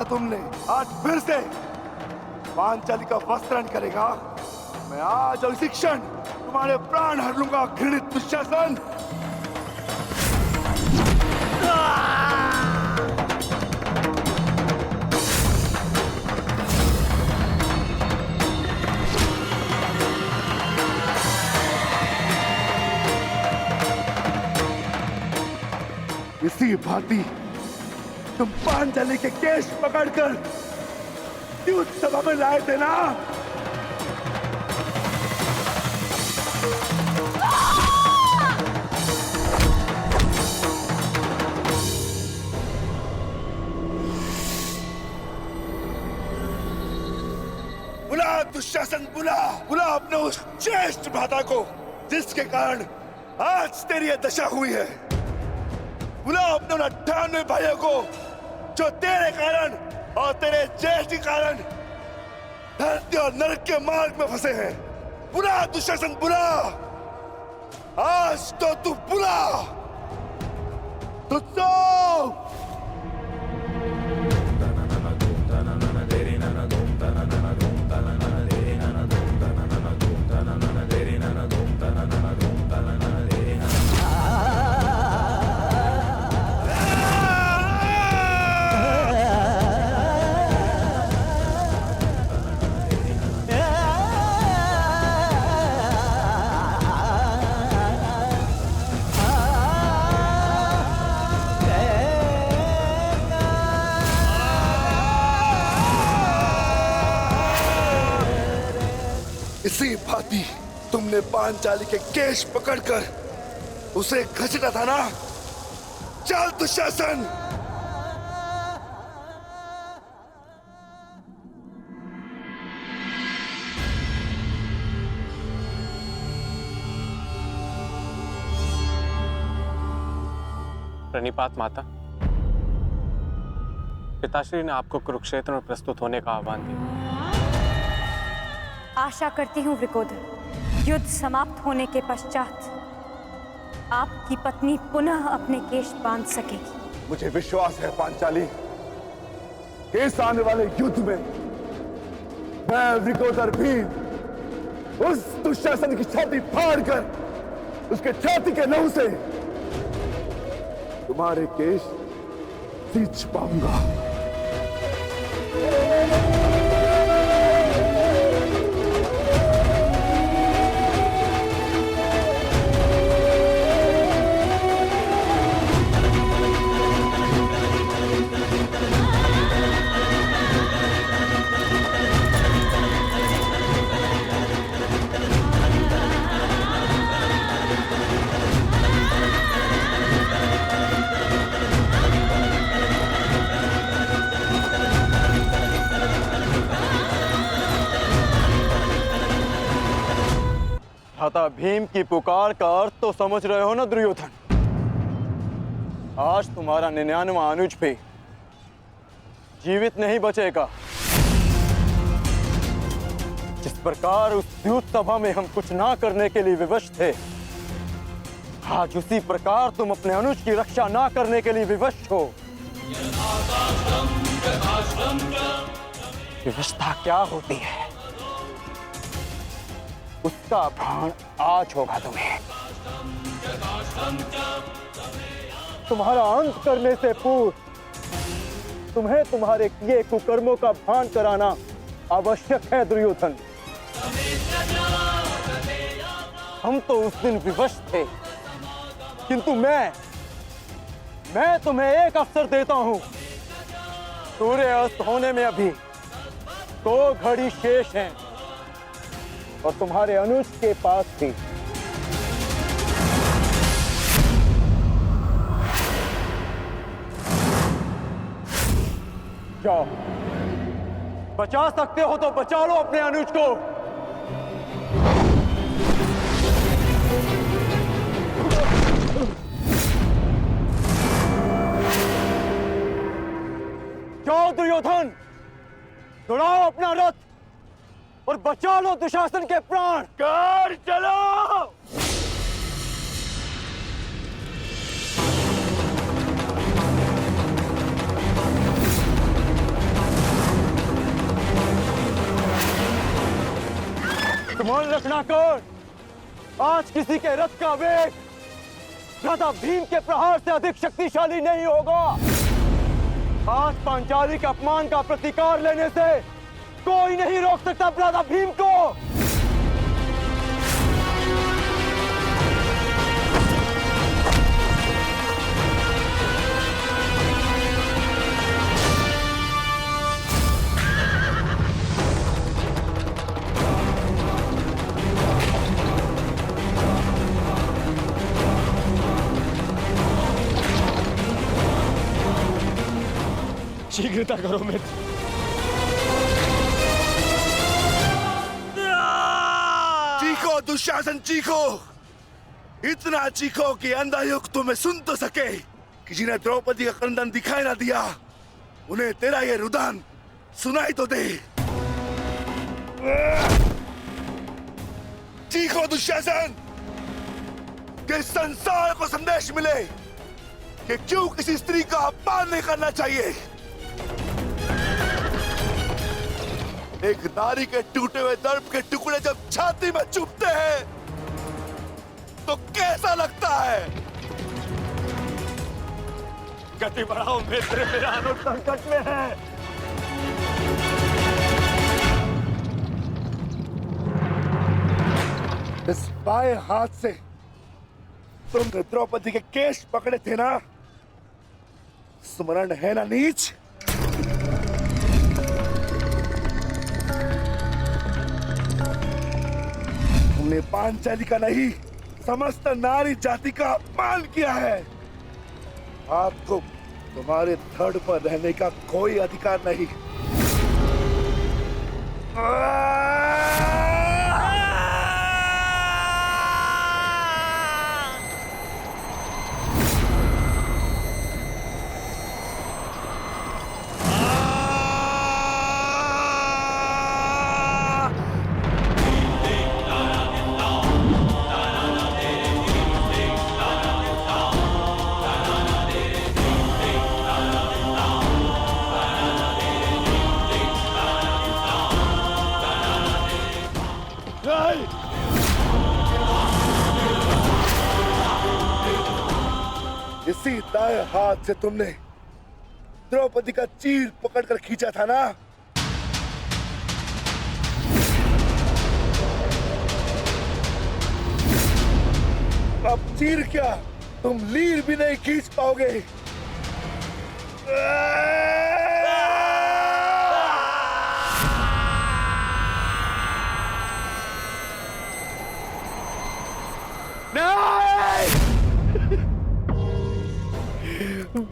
तुमने, आज फिर से पांचाली का वस्त्रण करेगा। मैं आज और इसी क्षण तुम्हारे प्राण हर लूंगा घृणित दुशासन। इसी भांति तुम पांचाली के केश पकड़कर द्यूत सभा में लाए थे ना? बुला दुशासन, बुला बुला अपने उस ज्येष्ठ भ्राता को जिसके कारण आज तेरी यह दशा हुई है। बुला अपने उन 98 भाइयों को जो तेरे कारण और तेरे ज्येष्ठ के कारण धरती और नरक के मार्ग में फंसे हैं। बुला दुशासन, बुला, आज तो तू बुला। तुझको इसी भांति तुमने पांचाली के केश पकड़कर उसे घसीटा था ना? चल दुशासन। प्रणिपात माता, पिताश्री ने आपको कुरुक्षेत्र में प्रस्तुत होने का आह्वान दिया। आशा करती हूँ वृकोदर, युद्ध समाप्त होने के पश्चात आपकी पत्नी पुनः अपने केश बांध सकेगी। मुझे विश्वास है पांचाली कि इस आने वाले युद्ध में मैं वृकोदर भीम उस दुशासन की छाती फाड़कर उसके छाती के लहू से तुम्हारे केश सींच पाऊंगा। भ्राता भीम की पुकार का अर्थ तो समझ रहे हो ना दुर्योधन? आज तुम्हारा 99वां अनुज भी जीवित नहीं बचेगा। जिस प्रकार उस द्यूत सभा में हम कुछ ना करने के लिए विवश थे, आज उसी प्रकार तुम अपने अनुज की रक्षा ना करने के लिए विवश हो। विवशता क्या होती है उसका भान आज होगा तुम्हें। तुम्हारा अंत करने से पूर्व तुम्हें तुम्हारे किए कुकर्मों का भान कराना आवश्यक है दुर्योधन। हम तो उस दिन विवश थे, किंतु मैं तुम्हें एक अवसर देता हूं। सूर्य अस्त होने में अभी 2 घड़ी शेष हैं और तुम्हारे अनुज के पास थी। जाओ, बचा सकते हो तो बचा लो अपने अनुज को। जाओ दुर्योधन, दौड़ाओ अपना रथ और बचा लो दुशासन के प्राण। कर चलो। मन रखना कौन, आज किसी के रथ का वेग भ्राता भीम के प्रहार से अधिक शक्तिशाली नहीं होगा। आज पांचाली के अपमान का प्रतिकार लेने से कोई नहीं रोक सकता भ्राता भीम को। शीघ्रता करो मित्र। चीखो दुशासन चीखो, इतना चीखो कि अंधा युग तुम्हें सुन तो सके कि जिन्हें द्रौपदी का क्रंदन दिखाई ना दिया उन्हें तेरा ये रुदन सुनाई तो दे। चीखो दुशासन कि संसार को संदेश मिले कि क्यों किसी स्त्री का अपमान नहीं करना चाहिए। एक नारी के टूटे हुए दर्प के टुकड़े जब छाती में चुभते हैं तो कैसा लगता है। गति बढ़ाओ मित्र, मेरा अनुज संकट में है। इस बाएं हाथ से तुमने द्रौपदी के केश पकड़े थे ना, स्मरण है ना नीच। तुमने पांचाली का नहीं समस्त नारी जाति का अपमान किया है। आपको तुम्हारे धड़ पर रहने का कोई अधिकार नहीं। इसी दाएं हाथ से तुमने द्रौपदी का चीर पकड़कर खींचा था ना। अब चीर क्या, तुम लीर भी नहीं खींच पाओगे।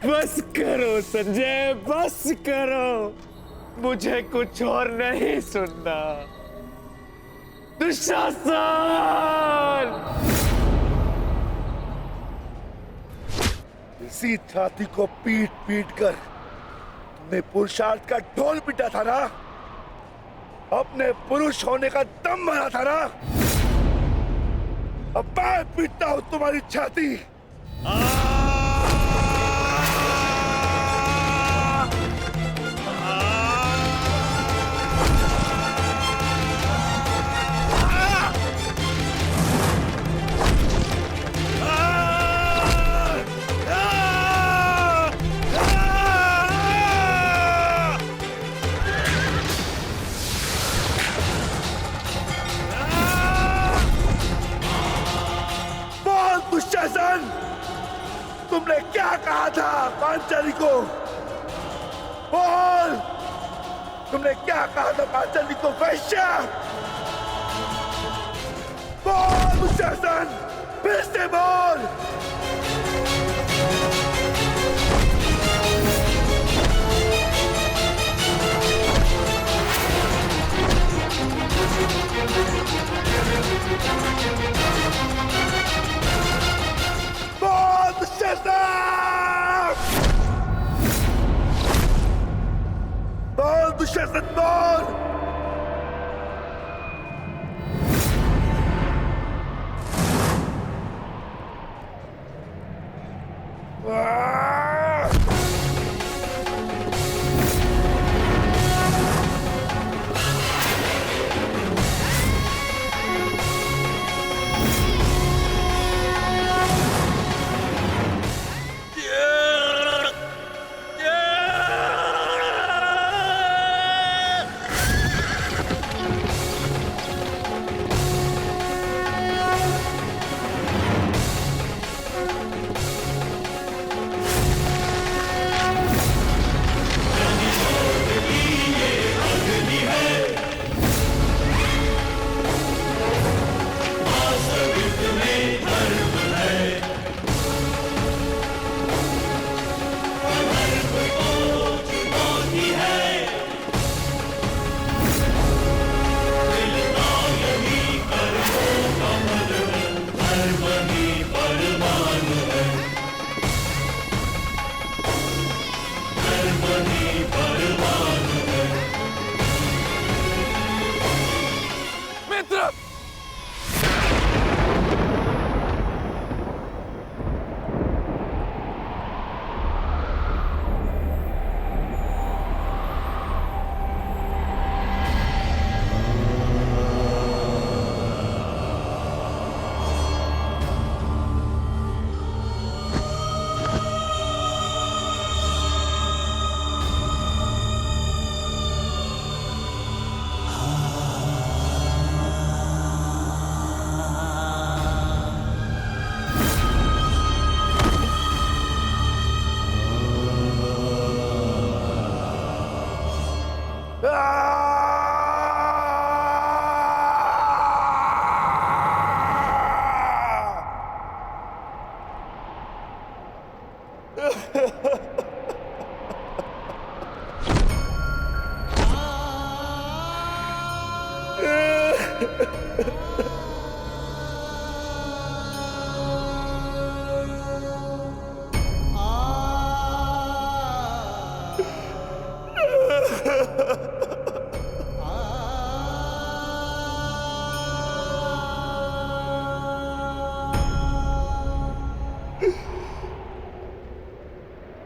बस करो संजय, बस करो, मुझे कुछ और नहीं सुनना। दुशासन! इसी छाती को पीट पीट कर तुमने पुरुषार्थ का ढोल पीटा था ना, अपने पुरुष होने का दम भरा था ना। अब मैं पीटता हूं तुम्हारी छाती। दुशासन, तुमने क्या कहा था पांचाली को? बोल, तुमने क्या कहा था पांचाली को? वैश्य! बोल दुशासन, फिर से बोल। बोल दुशासन, बोल।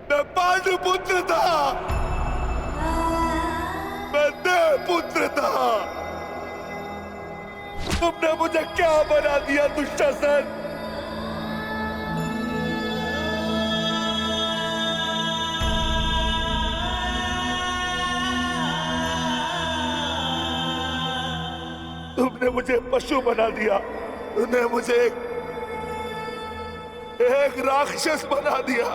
मैं पांडुपुत्र था, मैं देवपुत्र था। तुमने मुझे क्या बना दिया दुशासन? तुमने मुझे पशु बना दिया, तुमने मुझे एक राक्षस बना दिया।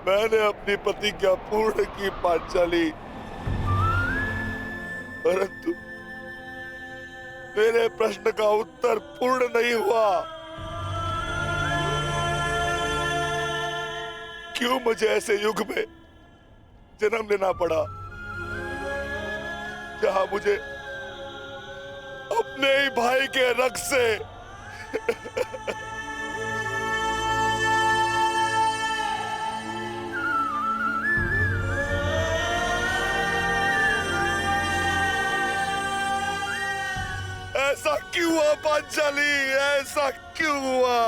मैंने अपनी प्रतिज्ञा पूर्ण की पांचाली, परंतु मेरे प्रश्न का उत्तर पूर्ण नहीं हुआ। क्यों मुझे ऐसे युग में जन्म लेना पड़ा जहां मुझे अपने ही भाई के रक्त से ऐसा क्यों हुआ पांचाली? ऐसा क्यों हुआ?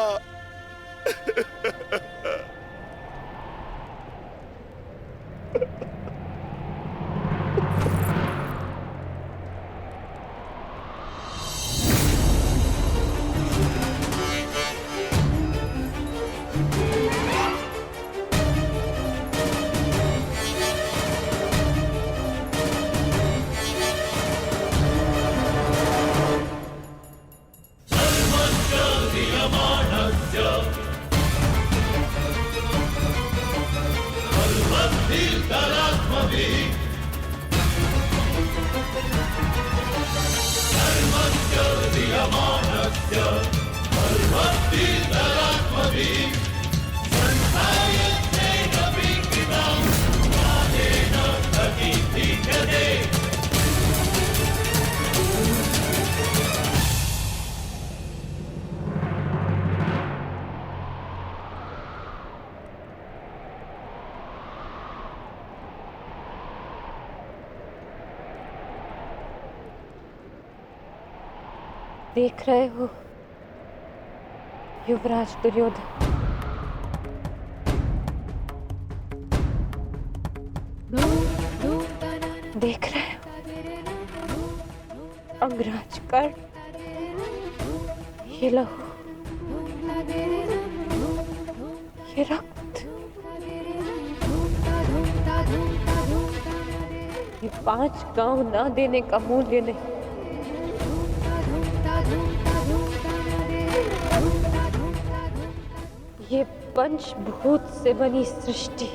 देख रहे हो युवराज दुर्योधन, देख रहे हो अंगराज कर्ण, ये लहू, ये रक्त, ये 5 गांव ना देने का मूल्य नहीं। ये पंचभूत से बनी सृष्टि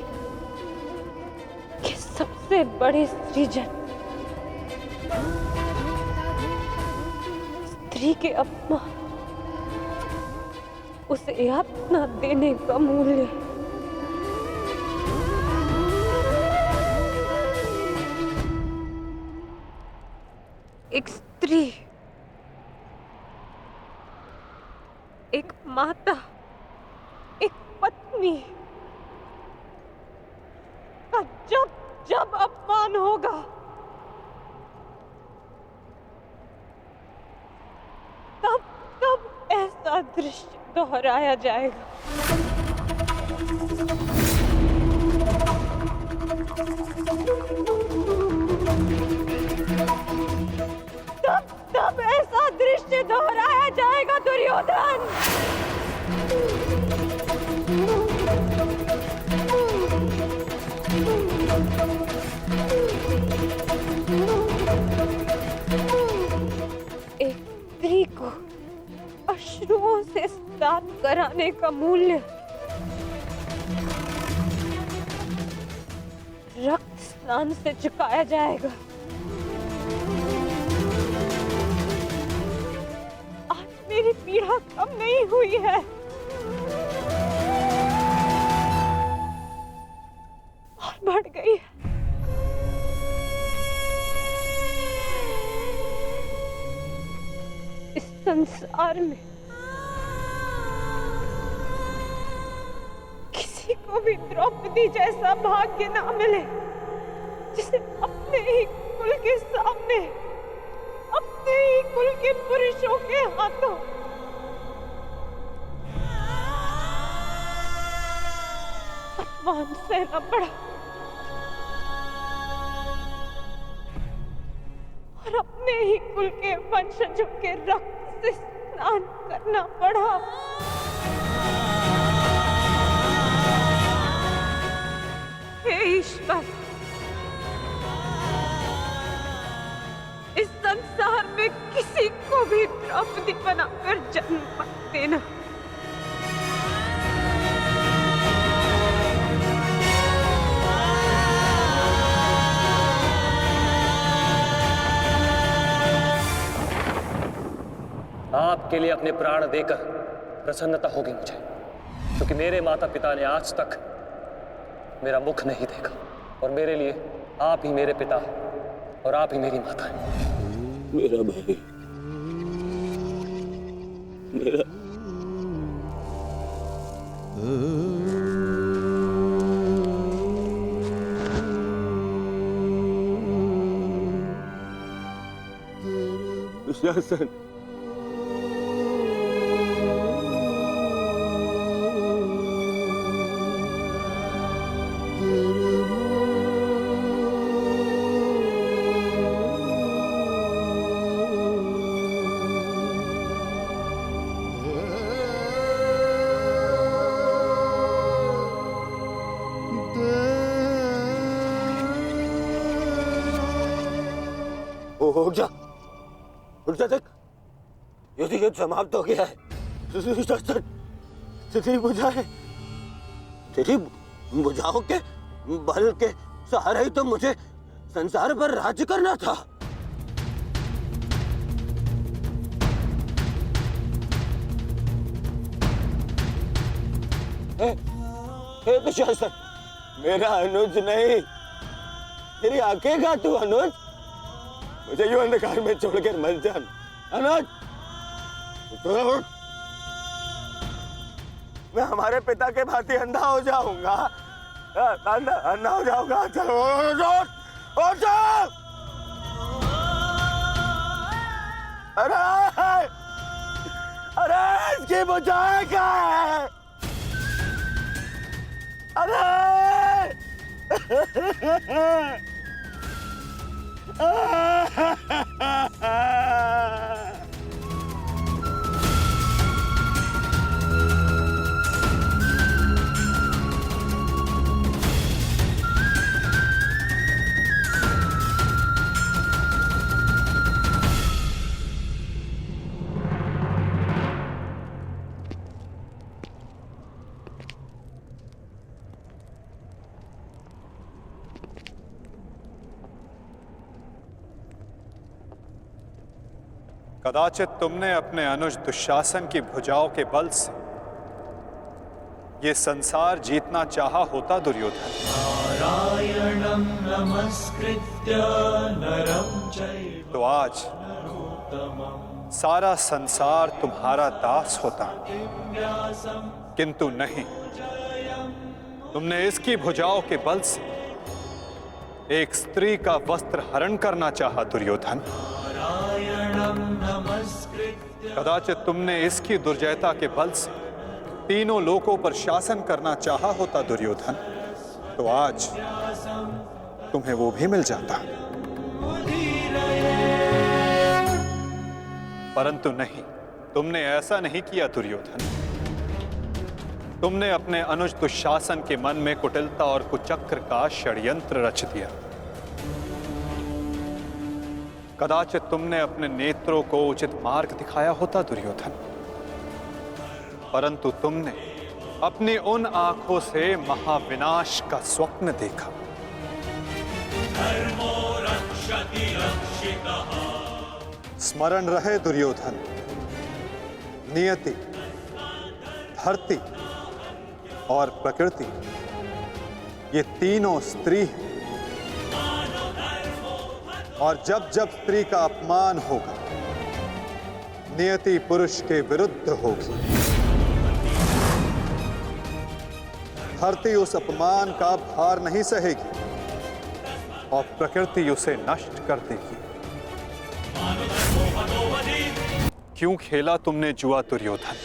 के सबसे बड़े सृजन, स्त्री के अपमान, उसे यातना देने का मूल्य। एक स्त्री, एक माता, एक पत्नी का जब जब अपमान होगा, तब तब ऐसा दृश्य दोहराया जाएगा। तब तब ऐसा दृश्य दोहराया जाएगा दुर्योधन। एक स्त्री को अश्रुओं से स्नान कराने का मूल्य रक्त स्नान से चुकाया जाएगा। आज मेरी पीड़ा कम नहीं हुई है, और बढ़ गई है। इस संसार में किसी को भी द्रौपदी जैसा भाग्य ना मिले, जिसे अपने ही कुल के सामने, अपने ही कुल के पुरुषों के हाथों अपमान सहना पड़ा, और अपने ही कुल के वंशजों के रक्त से स्नान करना पड़ा। हे ईश्वर, इस संसार में किसी को भी द्रौपदी बनाकर जन्म मत देना। आपके लिए अपने प्राण देकर प्रसन्नता होगी मुझे, क्योंकि मेरे माता पिता ने आज तक मेरा मुख नहीं देखा, और मेरे लिए आप ही मेरे पिता और आप ही मेरी माता हैं। मेरा भाई, मेरा दुशासन, उठ जा, उठ जा, देख युद्ध समाप्त हो गया है। तेरी बुझाए, तेरी बुझाओ के बल के सहारे ही तो मुझे संसार पर राज्य करना था। हे दुशासन, मेरा अनुज नहीं, तेरी आंखें का तू अनुज, मुझे यूं अंधकार में छोड़कर मत जा अनुज। मैं हमारे पिता के भांति अंधा हो जाऊंगा, अंधा हो जाऊंगा। चलो अरे अरे इसकी बुझाए क्या है? अरे कदाचित तुमने अपने अनुज दुशासन की भुजाओं के बल से ये संसार जीतना चाहा होता दुर्योधन। नारायणं नमस्कृत्य नरं चैव तो आज सारा संसार तुम्हारा दास होता, किंतु नहीं, तुमने इसकी भुजाओं के बल से एक स्त्री का वस्त्र हरण करना चाहा दुर्योधन। कदाचित तुमने इसकी दुर्जयता के बल से तीनों लोकों पर शासन करना चाहा होता दुर्योधन, तो आज तुम्हें वो भी मिल जाता, परंतु नहीं, तुमने ऐसा नहीं किया दुर्योधन। तुमने अपने अनुज दुशासन के मन में कुटिलता और कुचक्र का षड्यंत्र रच दिया। कदाचित तुमने अपने नेत्रों को उचित मार्ग दिखाया होता दुर्योधन, परंतु तुमने अपनी उन आंखों से महाविनाश का स्वप्न देखा। धर्मो रक्षति रक्षितः। स्मरण रहे दुर्योधन, नियति, धरती और प्रकृति ये तीनों स्त्री हैं। और जब जब स्त्री का अपमान होगा, नियति पुरुष के विरुद्ध होगी। धरती उस अपमान का भार नहीं सहेगी और प्रकृति उसे नष्ट कर देगी। क्यों खेला तुमने जुआ दुर्योधन?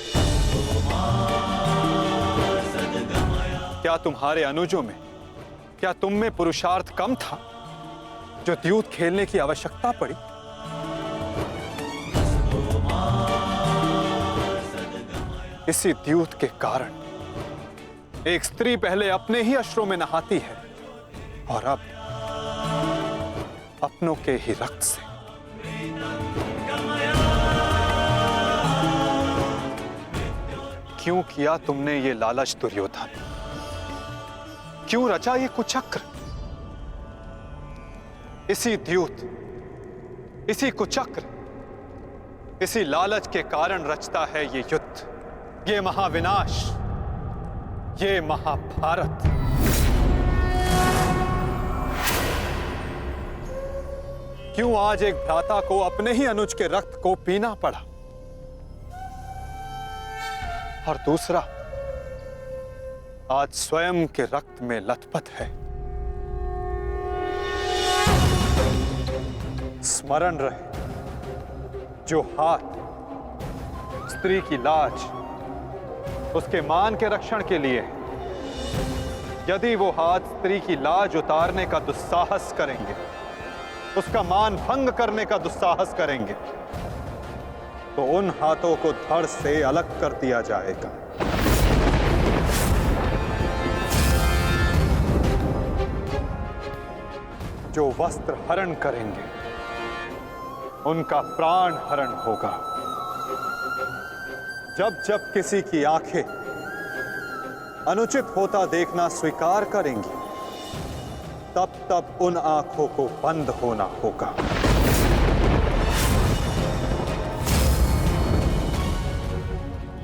क्या तुम्हारे अनुजों में, क्या तुम में पुरुषार्थ कम था जो द्यूत खेलने की आवश्यकता पड़ी? इसी द्यूत के कारण एक स्त्री पहले अपने ही अश्रों में नहाती है और अब अपनों के ही रक्त से। क्यों किया तुमने ये लालच दुर्योधन? क्यों रचा ये कुचक्र? इसी द्यूत, इसी कुचक्र, इसी लालच के कारण रचता है ये युद्ध, ये महाविनाश, ये महाभारत। क्यों आज एक भ्राता को अपने ही अनुज के रक्त को पीना पड़ा और दूसरा आज स्वयं के रक्त में लथपथ है? स्मरण रहे, जो हाथ स्त्री की लाज, उसके मान के रक्षण के लिए है, यदि वो हाथ स्त्री की लाज उतारने का दुस्साहस करेंगे, उसका मान भंग करने का दुस्साहस करेंगे, तो उन हाथों को धड़ से अलग कर दिया जाएगा। जो वस्त्र हरण करेंगे, उनका प्राण हरण होगा। जब जब किसी की आंखें अनुचित होता देखना स्वीकार करेंगी, तब तब उन आंखों को बंद होना होगा।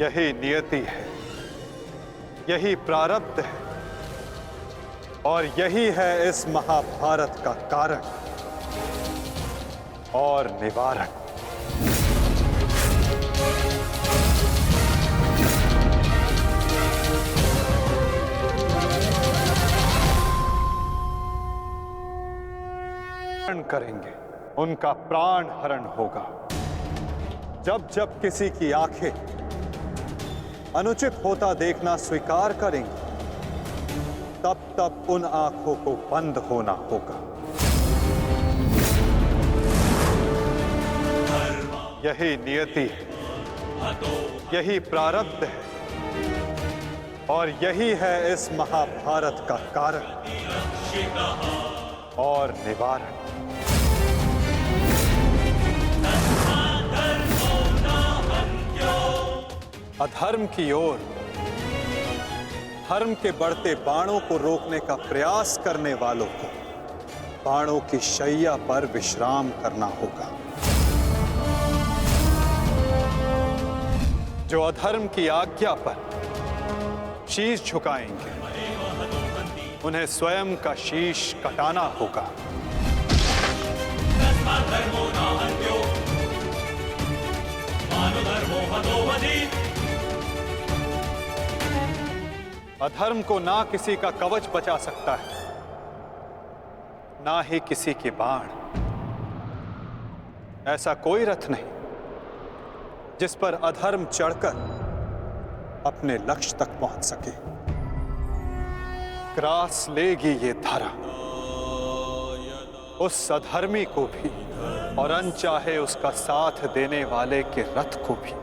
यही नियति है, यही प्रारब्ध है और यही है इस महाभारत का कारण और निवारण। करेंगे, उनका प्राण हरण होगा। जब जब किसी की आंखें अनुचित होता देखना स्वीकार करेंगी, तब तब उन आंखों को बंद होना होगा। यही नियति है, यही प्रारब्ध है और यही है इस महाभारत का कारण और निवारण। अधर्म की ओर धर्म के बढ़ते बाणों को रोकने का प्रयास करने वालों को बाणों की शैया पर विश्राम करना होगा। जो अधर्म की आज्ञा पर शीश झुकाएंगे, उन्हें स्वयं का शीश कटाना होगा। अधर्म को ना किसी का कवच बचा सकता है, ना ही किसी के बाण। ऐसा कोई रथ नहीं जिस पर अधर्म चढ़कर अपने लक्ष्य तक पहुंच सके। ग्रास लेगी ये धरा उस अधर्मी को भी और अनचाहे उसका साथ देने वाले के रथ को भी।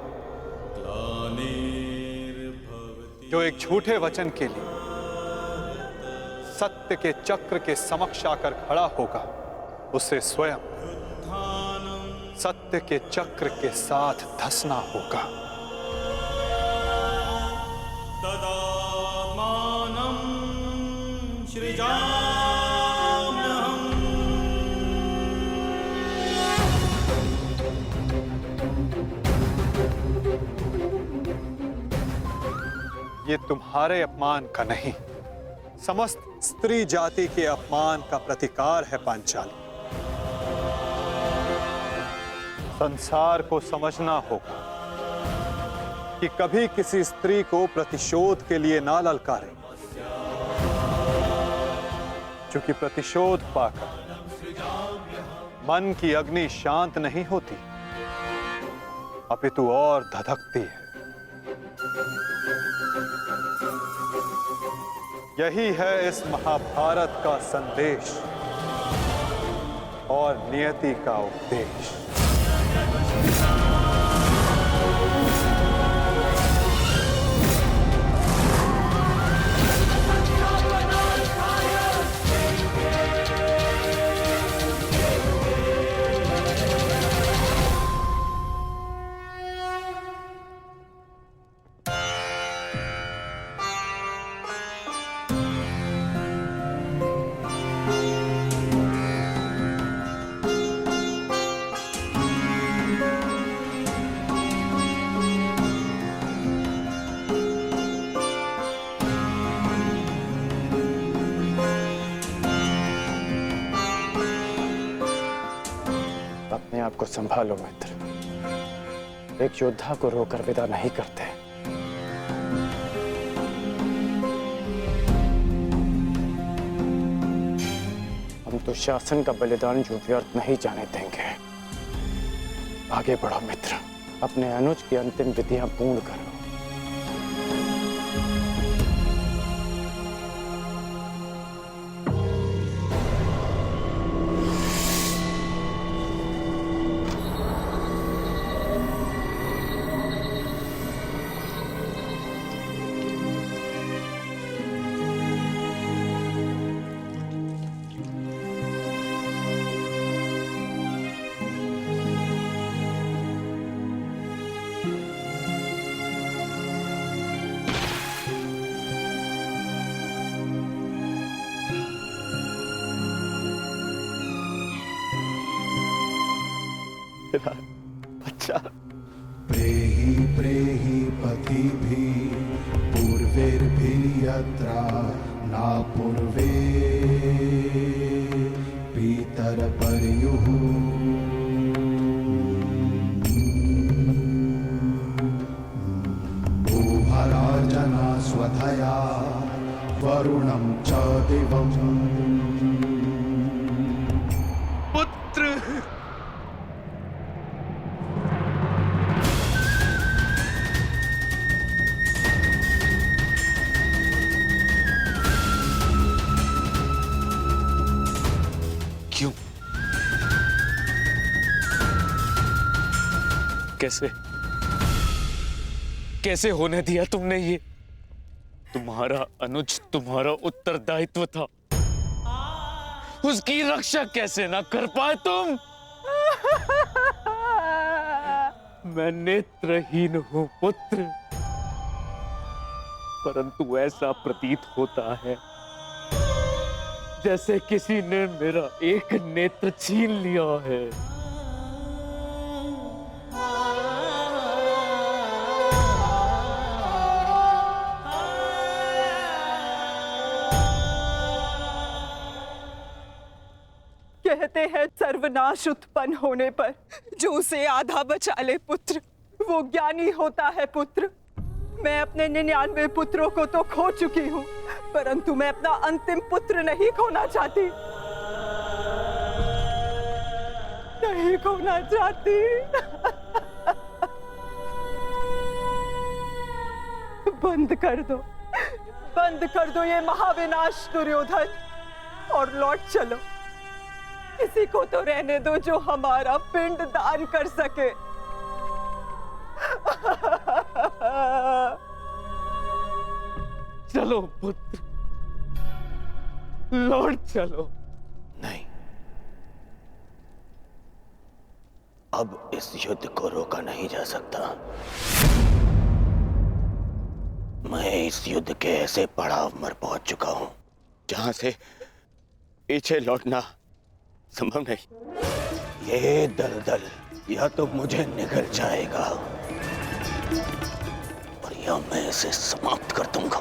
जो एक झूठे वचन के लिए सत्य के चक्र के समक्ष आकर खड़ा होगा, उसे स्वयं सत्य के चक्र के साथ धंसना होगा। तदा मानं सृजाम्यहम् ये तुम्हारे अपमान का नहीं, समस्त स्त्री जाति के अपमान का प्रतिकार है पांचाली। संसार को समझना होगा कि कभी किसी स्त्री को प्रतिशोध के लिए ना ललकारें, क्योंकि प्रतिशोध पाकर मन की अग्नि शांत नहीं होती, अपितु और धधकती है। यही है इस महाभारत का संदेश और नियति का उपदेश। अपने आप को संभालो मित्र, एक योद्धा को रोकर विदा नहीं करते। हम तो शासन का बलिदान जो व्यर्थ नहीं जाने देंगे। आगे बढ़ो मित्र, अपने अनुज की अंतिम विधियां पूर्ण करो। अच्छा, प्रेहि प्रेहि पतिभिः पूर्वैर्भिर्यत्रा न पूर्वे पीतरपर्युः भूभराजना स्वधया वरुणं च दिवम्। पुत्र क्यों? कैसे होने दिया तुमने ये? तुम्हारा अनुज तुम्हारा उत्तरदायित्व था, उसकी रक्षा कैसे ना कर पाए तुम? मैं नेत्रहीन हूं पुत्र, परंतु ऐसा प्रतीत होता है जैसे किसी ने मेरा एक नेत्र छीन लिया है। कहते हैं सर्वनाश उत्पन्न होने पर जो उसे आधा बचा ले पुत्र, वो ज्ञानी होता है पुत्र। मैं अपने 99 पुत्रों को तो खो चुकी हूँ, परंतु मैं अपना अंतिम पुत्र नहीं खोना चाहती, नहीं खोना चाहती। बंद कर दो ये महाविनाश दुर्योधन, और लौट चलो। किसी को तो रहने दो जो हमारा पिंड दान कर सके। चलो पुत्र, लौट चलो। नहीं, अब इस युद्ध को रोका नहीं जा सकता। मैं इस युद्ध के ऐसे पड़ाव पर पहुंच चुका हूं जहां से पीछे लौटना संभव नहीं। ये दलदल या तो मुझे निगल जाएगा और या मैं इसे समाप्त कर दूंगा।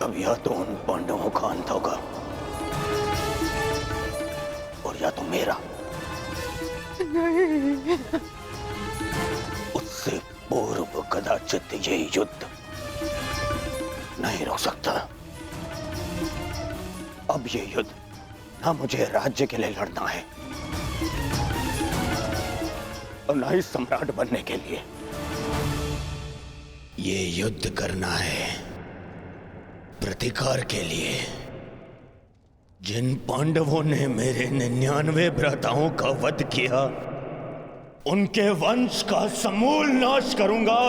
अब या तो उन पांडवों का अंत होगा और या तो मेरा। नहीं। उससे पूर्व कदाचित ये युद्ध नहीं रोक सकता। अब ये युद्ध ना मुझे राज्य के लिए लड़ना है और ना ही सम्राट बनने के लिए। ये युद्ध करना है प्रतिकार के लिए। जिन पांडवों ने मेरे 99 भ्राताओं का वध किया, उनके वंश का समूल नाश करूंगा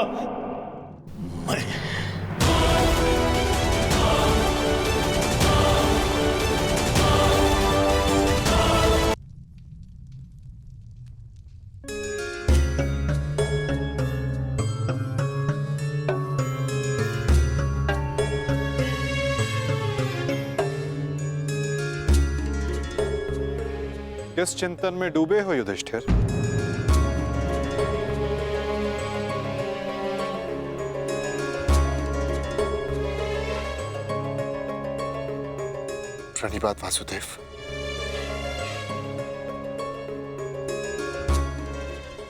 मैं। किस चिंतन में डूबे हो युधिष्ठिर? प्रणिपात वासुदेव।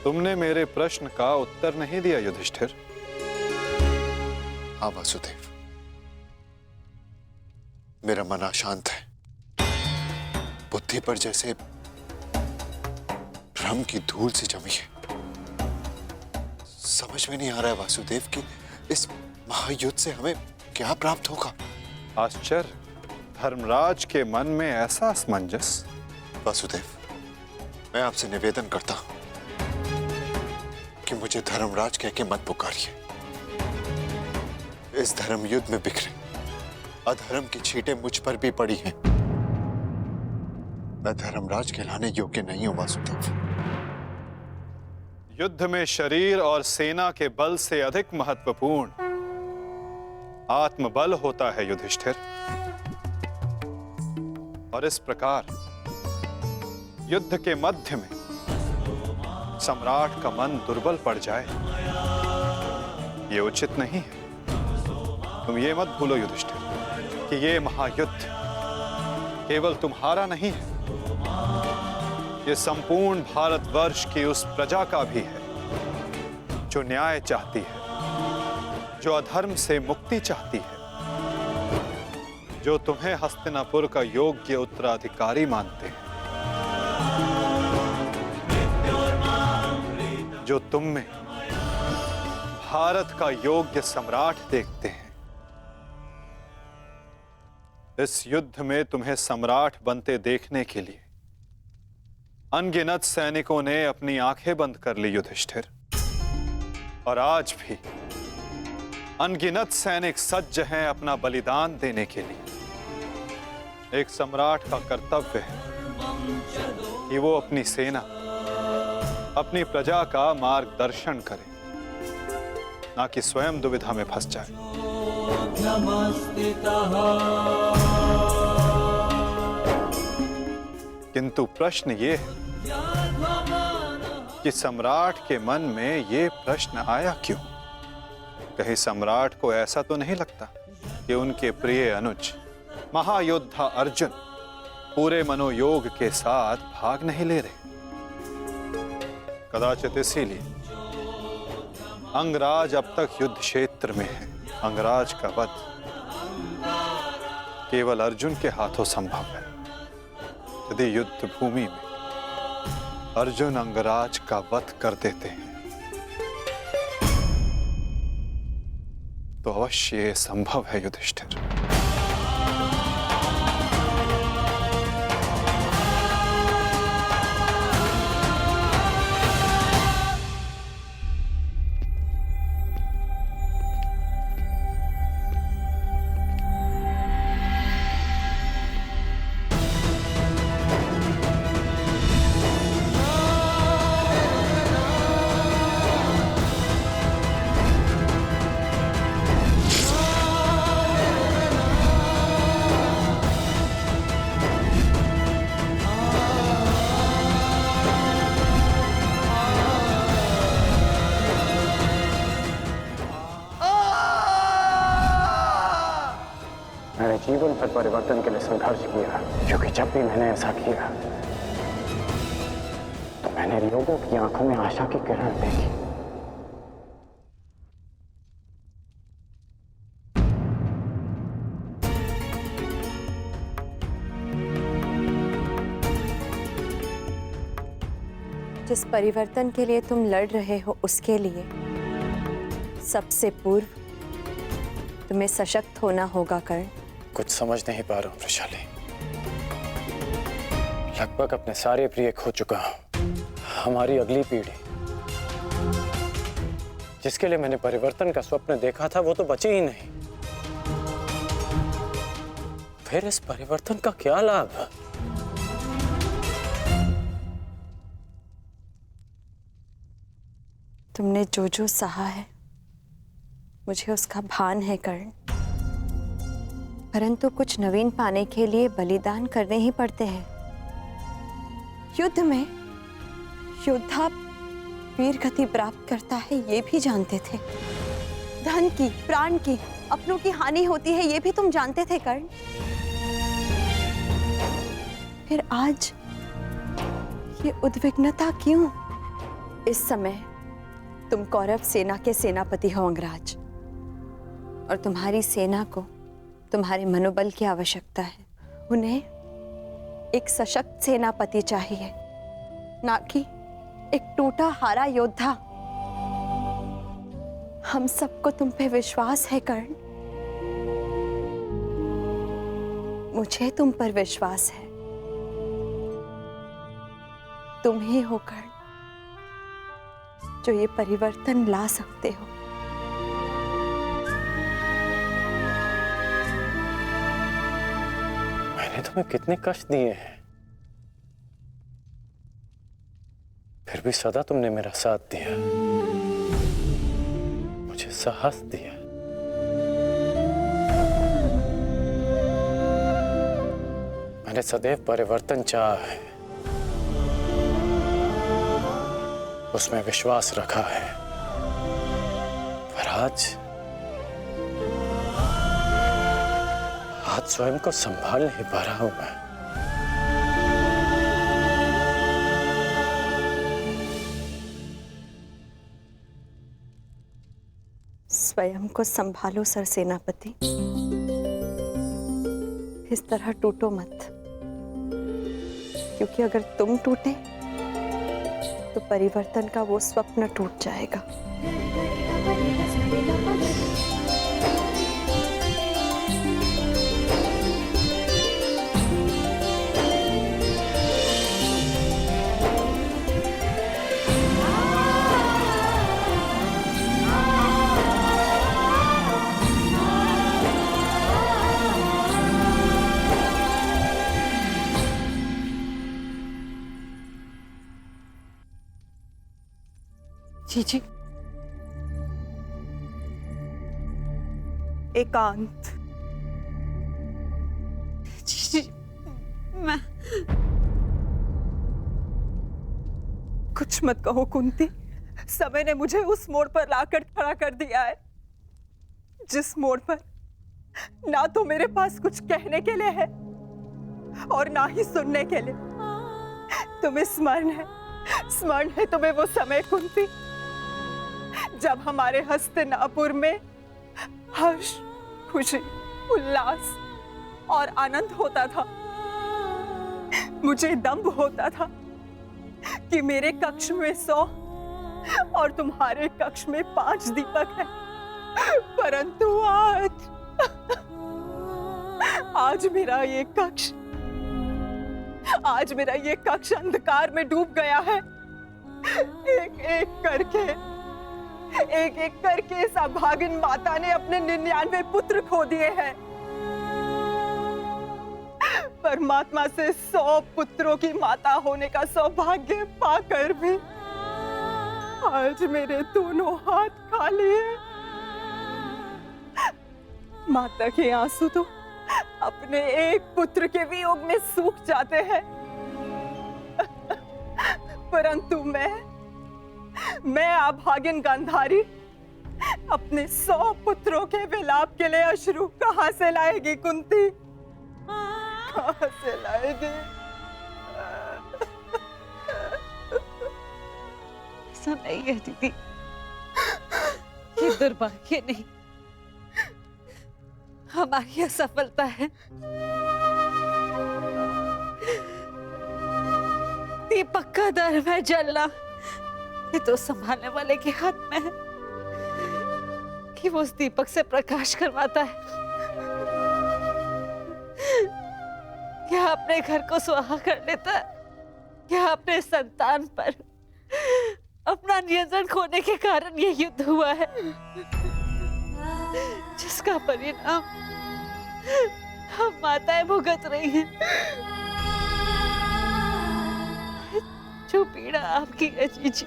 तुमने मेरे प्रश्न का उत्तर नहीं दिया युधिष्ठिर। हाँ वासुदेव, मेरा मन अशांत है। बुद्धि पर जैसे भ्रम की धूल से जमी है। समझ में नहीं आ रहा है वासुदेव कि इस महायुद्ध से हमें क्या प्राप्त होगा। आश्चर्य, धर्मराज के मन में ऐसा असमंजस। वासुदेव, मैं आपसे निवेदन करता हूं कि मुझे धर्मराज कह के मत पुकारिए। इस धर्म युद्ध में बिखरे अधर्म की छींटें मुझ पर भी पड़ी हैं। मैं धर्मराज कहलाने योग्य नहीं हूं वासुदेव। युद्ध में शरीर और सेना के बल से अधिक महत्वपूर्ण आत्मबल होता है युधिष्ठिर। और इस प्रकार युद्ध के मध्य में सम्राट का मन दुर्बल पड़ जाए, ये उचित नहीं है। तुम ये मत भूलो युधिष्ठिर कि ये महायुद्ध केवल तुम्हारा नहीं है, ये संपूर्ण भारतवर्ष की उस प्रजा का भी है जो न्याय चाहती है, जो अधर्म से मुक्ति चाहती है, जो तुम्हें हस्तिनापुर का योग्य उत्तराधिकारी मानते हैं, जो तुम में भारत का योग्य सम्राट देखते हैं। इस युद्ध में तुम्हें सम्राट बनते देखने के लिए अनगिनत सैनिकों ने अपनी आंखें बंद कर ली युधिष्ठिर, और आज भी अनगिनत सैनिक सज्ज हैं अपना बलिदान देने के लिए। एक सम्राट का कर्तव्य है कि वो अपनी सेना, अपनी प्रजा का मार्गदर्शन करे, ना कि स्वयं दुविधा में फंस जाए। किंतु प्रश्न ये है कि सम्राट के मन में ये प्रश्न आया क्यों? कहीं सम्राट को ऐसा तो नहीं लगता कि उनके प्रिय अनुज महायोद्धा अर्जुन पूरे मनोयोग के साथ भाग नहीं ले रहे? कदाचित इसीलिए अंगराज अब तक युद्ध क्षेत्र में है। अंगराज का वध केवल अर्जुन के हाथों संभव है। यदि युद्ध भूमि में अर्जुन अंगराज का वध कर देते हैं तो अवश्य ये संभव है युधिष्ठिर। जीवन भर परिवर्तन के लिए संघर्ष किया, क्योंकि जब भी मैंने ऐसा किया तो मैंने लोगों की आंखों में आशा की किरण देखी। जिस परिवर्तन के लिए तुम लड़ रहे हो उसके लिए सबसे पूर्व तुम्हें सशक्त होना होगा कर्ण। कुछ समझ नहीं पा रहा हूं वृषाली। लगभग अपने सारे प्रिय खो चुका हूं। हमारी अगली पीढ़ी जिसके लिए मैंने परिवर्तन का स्वप्न देखा था वो तो बची ही नहीं। फिर इस परिवर्तन का क्या लाभ? तुमने जो जो सहा है मुझे उसका भान है कर्ण, परंतु कुछ नवीन पाने के लिए बलिदान करने ही पड़ते हैं। युद्ध में योद्धा वीर गति प्राप्त करता है ये भी जानते थे। धन की, प्राण की, अपनों की हानि होती है ये भी तुम जानते थे कर्ण। फिर आज ये उद्विग्नता क्यों? इस समय तुम कौरव सेना के सेनापति हो अंगराज, और तुम्हारी सेना को तुम्हारे मनोबल की आवश्यकता है। उन्हें एक सशक्त सेनापति चाहिए, ना कि एक टूटा हारा योद्धा। हम सबको तुम पे विश्वास है कर्ण, मुझे तुम पर विश्वास है। तुम ही हो कर्ण जो ये परिवर्तन ला सकते हो। मैंने तुम्हें कितने कष्ट दिए हैं, फिर भी सदा तुमने मेरा साथ दिया, मुझे साहस दिया। मैंने सदैव परिवर्तन चाहा है, उसमें विश्वास रखा है, पर आज स्वयं को संभाल नहीं पा रहा हूं मैं। स्वयं को संभालो सरसेनापति, इस तरह टूटो मत, क्योंकि अगर तुम टूटे तो परिवर्तन का वो स्वप्न टूट जाएगा। जी जी, एकांत। जी, मैं कुछ मत कहो कुंती, समय ने मुझे उस मोड़ पर लाकर खड़ा कर दिया है जिस मोड़ पर ना तो मेरे पास कुछ कहने के लिए है और ना ही सुनने के लिए। तुम्हें स्मरण है तुम्हें वो समय कुंती जब हमारे हस्तिनापुर में हर्ष, खुशी, उल्लास और आनंद होता था। मुझे दंभ होता था कि मेरे कक्ष में 100 और तुम्हारे कक्ष में 5 दीपक हैं, परंतु आज मेरा ये कक्ष अंधकार में डूब गया है। एक एक करके इस अभागिन माता ने अपने 99 पुत्र खो दिए हैं। परमात्मा से 100 पुत्रों की माता होने का सौभाग्य पाकर भी आज मेरे दोनों हाथ खाली हैं। माता के आंसू तो अपने एक पुत्र के वियोग में सूख जाते हैं, परंतु मैं अभागिन गांधारी अपने 100 पुत्रों के विलाप के लिए अश्रु कहाँ से लाएगी कुंती? कहाँ से लाएगी? ऐसा नहीं है दीदी, ये दुर्भाग्य नहीं, हमारी असफलता है। दीपक का दर में जलना ये तो संभालने वाले के हाथ में है कि वो उस दीपक से प्रकाश करवाता है या अपने घर को सुहा कर लेता है या अपने संतान पर अपना नियंत्रण खोने के कारण ये युद्ध हुआ है, जिसका परिणाम हम माताएं भुगत रही हैं। जो पीड़ा आपकी है जीजी,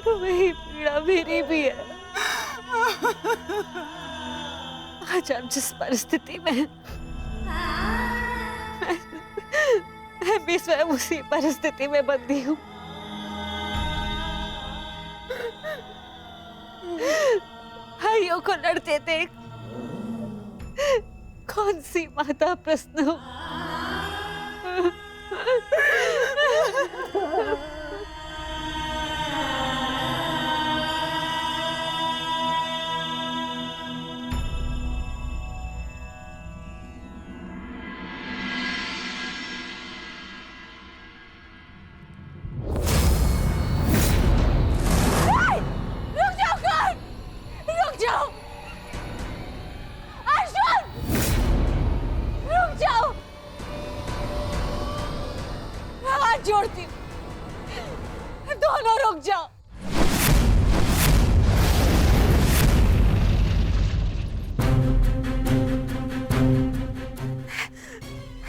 वही पीड़ा मेरी भी है। आज आप जिस परिस्थिति में हैं, मैं भी स्वयं उसी परिस्थिति में बंधी हूँ। भाइयों को लड़ते देख कौन सी माता प्रश्न हो। जोड़ती हूँ, दोनों रुक जाओ।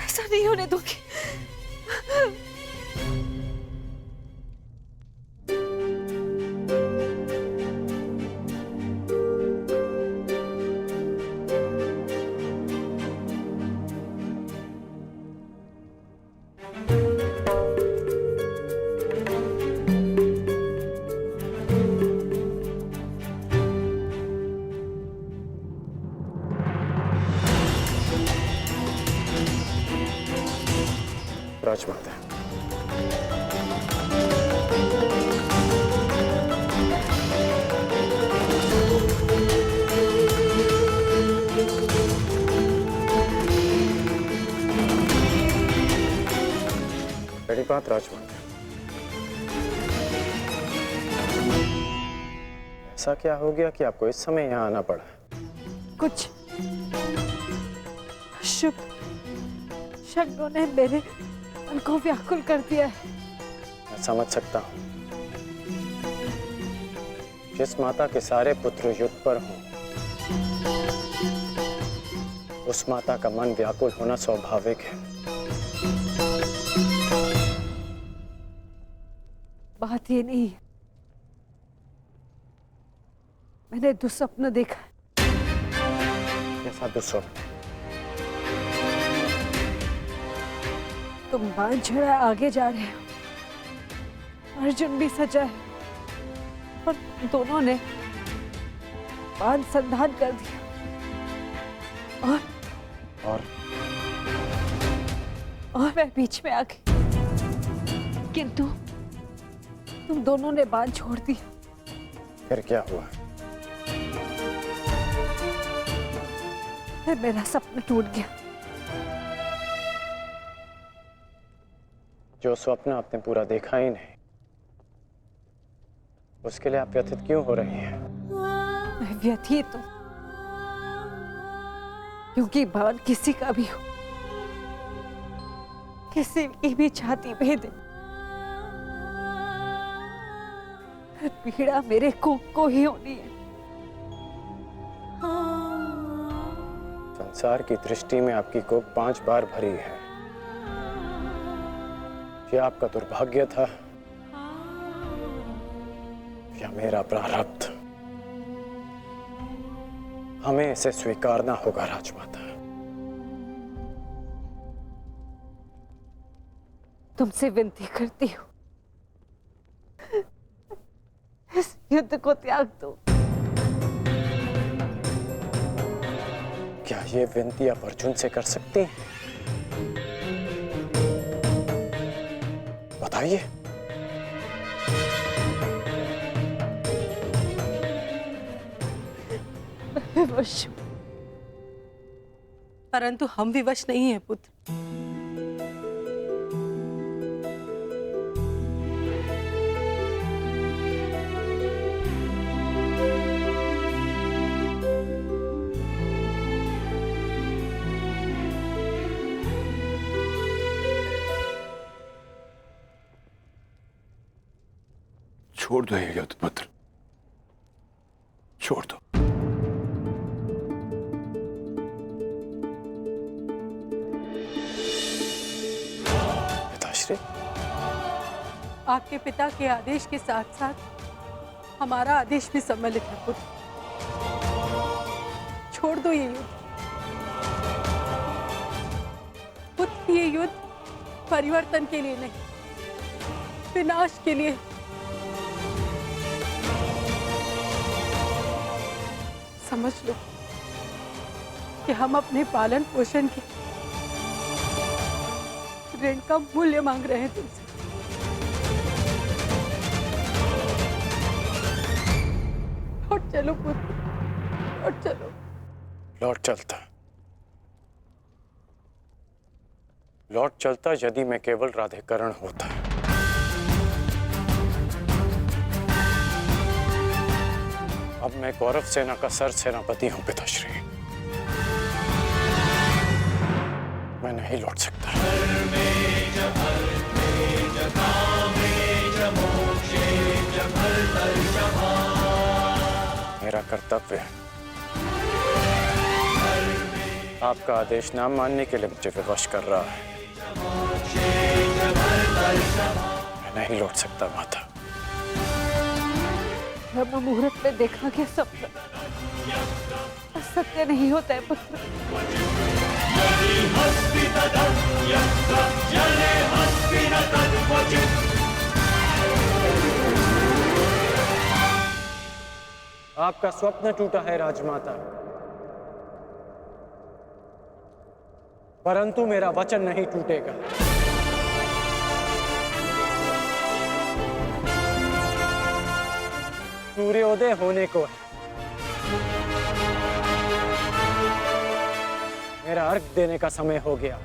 ऐसा नहीं होने दूंगी। राजमाता, बड़ी बात राजमाता, ऐसा क्या हो गया कि आपको इस समय यहाँ आना पड़ा? कुछ शुभ शब्दों ने मेरे उनको व्याकुल कर दिया है। मैं समझ सकता हूँ। जिस माता के सारे पुत्र युद्ध पर हों, उस माता का मन व्याकुल होना स्वाभाविक है। बात ये नहीं है, मैंने दुस्वप्न देखा है। कैसा दुस्वप्न? तुम बांध छड़ा आगे जा रहे हो, अर्जुन भी सजा है और दोनों ने बांध संधान कर दिया और मैं बीच में आ गई, किंतु तुम दोनों ने बांध छोड़ दिया। फिर क्या हुआ? फिर मेरा सपना टूट गया। जो स्वप्न आपने पूरा देखा ही नहीं, उसके लिए आप व्यथित क्यों हो रही हैं? मैं व्यथित हूं क्योंकि बाण किसी का भी हो, किसी की भी छाती भेदे, पीड़ा मेरे कोख को ही होनी है। संसार की दृष्टि में आपकी कोख 5 बार भरी है। क्या आपका दुर्भाग्य था या मेरा प्रारब्ध? हमें इसे स्वीकारना होगा राजमाता। तुमसे विनती करती हूँ, इस युद्ध को त्याग दो। क्या ये विनती आप अर्जुन से कर सकती हैं? बताइए। विवश हूं। परंतु हम विवश नहीं हैं पुत्र। छोड़ दो ये युद्ध पुत्र, छोड़ दो। पिताश्री, आपके पिता के आदेश के साथ साथ हमारा आदेश भी सम्मिलित है पुत्र। छोड़ दो ये युद्ध पुत्र। ये युद्ध परिवर्तन के लिए नहीं, विनाश के लिए। समझ लो कि हम अपने पालन पोषण के ऋण का मूल्य मांग रहे हैं तुमसे। लौट चलो पुत्र, लौट चलो। लौट चलता यदि मैं केवल राधेकरण होता। अब मैं कौरव सेना का सर सेनापति हूं पिताश्री। मैं नहीं लौट सकता। मेरा कर्तव्य है। आपका आदेश ना मानने के लिए मुझे विवश कर रहा है। मैं नहीं लौट सकता माता। ब्रह्म मुहूर्त में देखा गया सपना सत्य नहीं होता है पुत्र। आपका स्वप्न टूटा है राजमाता, परंतु मेरा वचन नहीं टूटेगा। सूर्योदय होने को है। मेरा अर्घ देने का समय हो गया।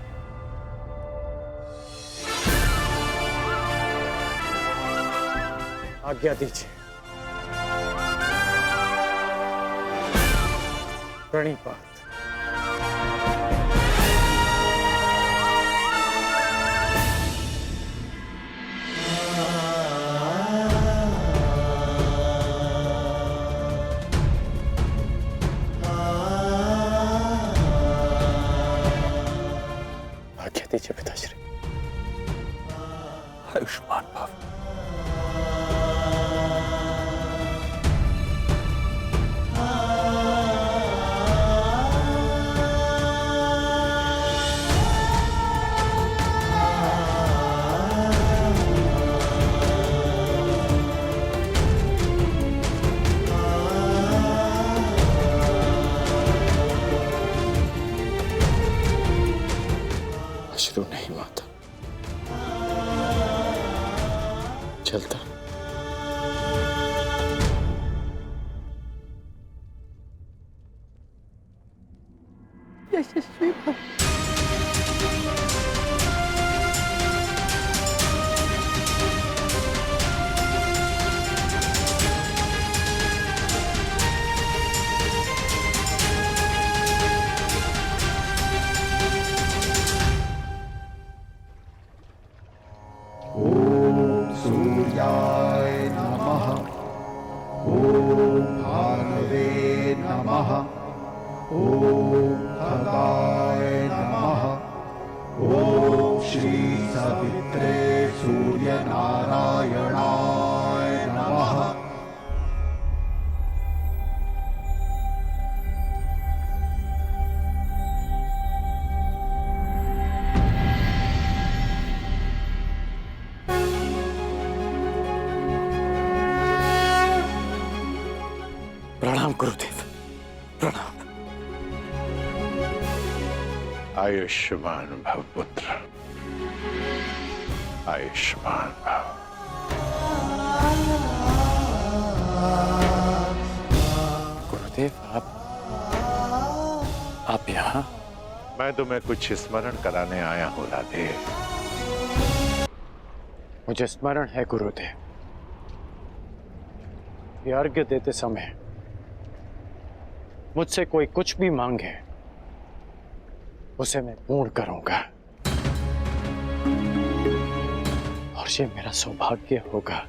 आज्ञा दीजिए। प्रणिपात। दीजिए पिताश्री। आयुष्मान भव। अश्रु नहीं माता, चलता। यशस्वी भव। सूर्याय नमः। ॐ भानवे नमः। ॐ खगाय नमः। ॐ श्री सवित्रे सूर्यनारायणाय नमः। गुरुदेव, प्रणाम। आयुष्मान भव पुत्र, आयुष्मान भव। गुरुदेव, आप यहाँ? मैं तुम्हें कुछ स्मरण कराने आया हूँ राधे। मुझे स्मरण है गुरुदेव, ये अर्घ्य देते समय मुझसे कोई कुछ भी मांगे उसे मैं पूर्ण करूंगा, और ये मेरा सौभाग्य होगा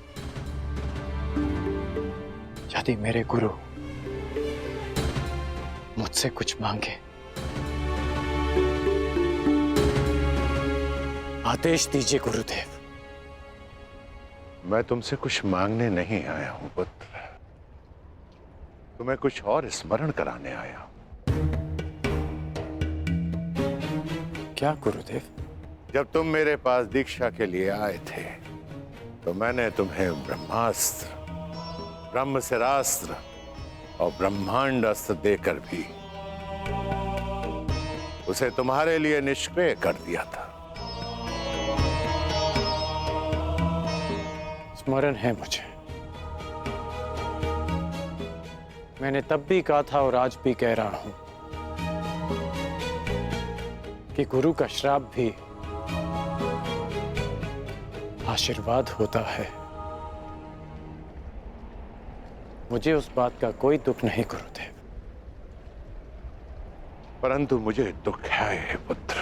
यदि मेरे गुरु मुझसे कुछ मांगे। आदेश दीजिए गुरुदेव। मैं तुमसे कुछ मांगने नहीं आया हूं पुत्र, तुम्हें कुछ और स्मरण कराने आया हूं। क्या गुरुदेव? जब तुम मेरे पास दीक्षा के लिए आए थे तो मैंने तुम्हें ब्रह्मास्त्र, ब्रह्मशिरास्त्र और ब्रह्मांड अस्त्र देकर भी उसे तुम्हारे लिए निष्क्रिय कर दिया था। स्मरण है मुझे, मैंने तब भी कहा था और आज भी कह रहा हूं कि गुरु का श्राप भी आशीर्वाद होता है। मुझे उस बात का कोई दुख नहीं गुरुदेव। परंतु मुझे दुख है पुत्र,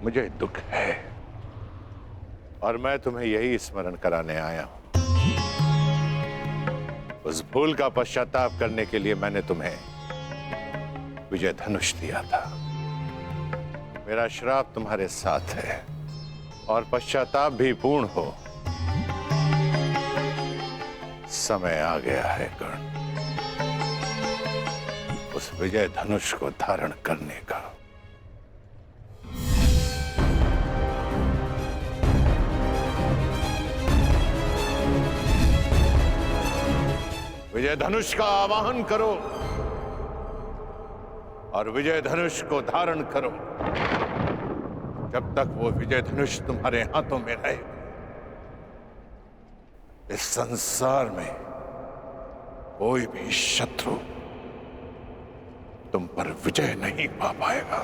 मुझे दुख है, और मैं तुम्हें यही स्मरण कराने आया हूं। उस भूल का पश्चाताप करने के लिए मैंने तुम्हें विजय धनुष दिया था। मेरा श्राप तुम्हारे साथ है और पश्चाताप भी पूर्ण हो। समय आ गया है कर्ण, उस विजय धनुष को धारण करने का। विजय धनुष का आवाहन करो और विजय धनुष को धारण करो। जब तक वो विजय धनुष तुम्हारे हाथों में रहे, इस संसार में कोई भी शत्रु तुम पर विजय नहीं पा पाएगा।